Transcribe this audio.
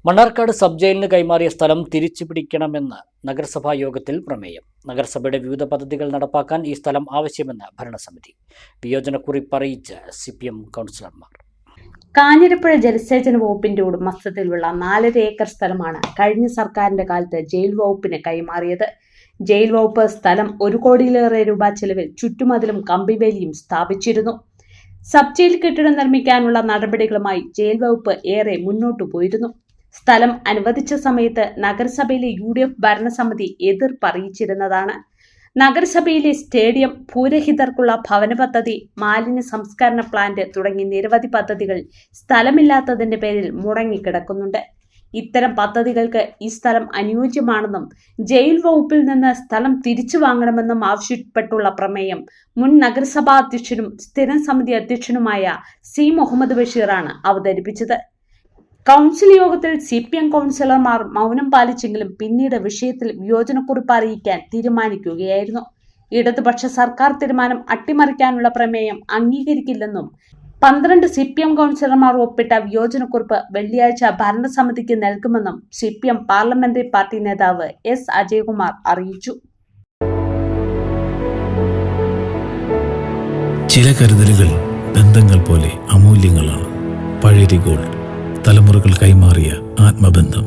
Mannarkkad sub ജയിലിന് കൈമാറിയ സ്ഥലം തിരിച്ചുപിടിക്കണമെന്ന് നഗരസഭാ യോഗത്തിൽ പ്രമേയം. നഗരസഭയുടെ വിവിധ പദ്ധതികൾ നടപ്പാക്കാൻ ഈ സ്ഥലം ആവശ്യമെന്ന് ഭരണസമിതി. വിയോജനക്കുറിപ്പ് അറിയിച്ച് CPM കൗൺസിലർമാർ. കാഞ്ഞിരപ്പുഴ ജലസേചന വകുപ്പിന്റെ ഉടമസ്ഥതയിലുള്ള 4.5 ഏക്കർ സ്ഥലമാണ് കഴിഞ്ഞ സർക്കാരിന്റെ കാലത്ത് ജയിൽ വകുപ്പിന് കൈമാറിയത്. ജയിൽ വകുപ്പ് സ്ഥലം 1 കോടിയിലേറെ രൂപ ചെലവിൽ ചുറ്റുമതിലും കമ്പിവേലിയും സ്ഥാപിച്ചിരുന്നു. സബ് ജയിൽ കെട്ടിടം നിർമ്മിക്കാനുള്ള നടപടികളുമായി ജയിൽ വകുപ്പ് ഏറെ മുന്നോട്ടു പോയിരുന്നു. സ്ഥലം അനുവദിച്ച സമയത്ത് നഗരസഭയിലെ UDF ഭരണസമിതി എതിർപ്പ് അറിയിച്ചിരുന്നതാണ്. നഗരസഭയിലെ സ്റ്റേഡിയം, ഭൂരഹിതർക്കുള്ള ഭവന പദ്ധതി, മാലിന്യ സംസ്കരണ പ്ലാന്റ് തുടങ്ങി നിരവധി പദ്ധതികൾ സ്ഥലമില്ലാത്തതിന്റെ പേരിൽ മുടങ്ങിക്കിടക്കുന്നുണ്ട്. ഇത്തരം പദ്ധതികൾക്ക് ഈ സ്ഥലം അനുയോജ്യമാണെന്നും ജയിൽ വകുപ്പിൽ നിന്ന് സ്ഥലം തിരിച്ചു വാങ്ങണമെന്നും ആവശ്യപ്പെട്ടുള്ള പ്രമേയം മുൻ നഗരസഭാ അധ്യക്ഷനും സ്ഥിരം സമിതി അധ്യക്ഷനുമായ C. മുഹമ്മദ് ബഷീറാണ് അവതരിപ്പിച്ചത്. കൗൺസിൽ യോഗത്തിൽ CPM കൗൺസിലർമാർ മൗനം പാലിച്ചെങ്കിലും പിന്നീട് വിഷയത്തിൽ വിയോജനക്കുറിപ്പ് അറിയിക്കാൻ തീരുമാനിക്കുകയായിരുന്നു. ഇടതുപക്ഷ സർക്കാർ തീരുമാനം അട്ടിമറിക്കാനുള്ള പ്രമേയം അംഗീകരിക്കില്ലെന്നും 12 CPM കൗൺസിലർമാർ ഒപ്പിട്ട വിയോജനക്കുറിപ്പ് വെള്ളിയാഴ്ച ഭരണസമിതിക്ക് നൽകുമെന്നും CPM പാർലമെന്ററി പാർട്ടി നേതാവ് S. അജയ്കുമാർ അറിയിച്ചു. ചില കരുതലുകൾ ബന്ധങ്ങൾ പോലെ അമൂല്യങ്ങളാണ്. പഴയ ഗോൾഡ്, തലമുറകൾ കൈമാറിയ ആത്മബന്ധം.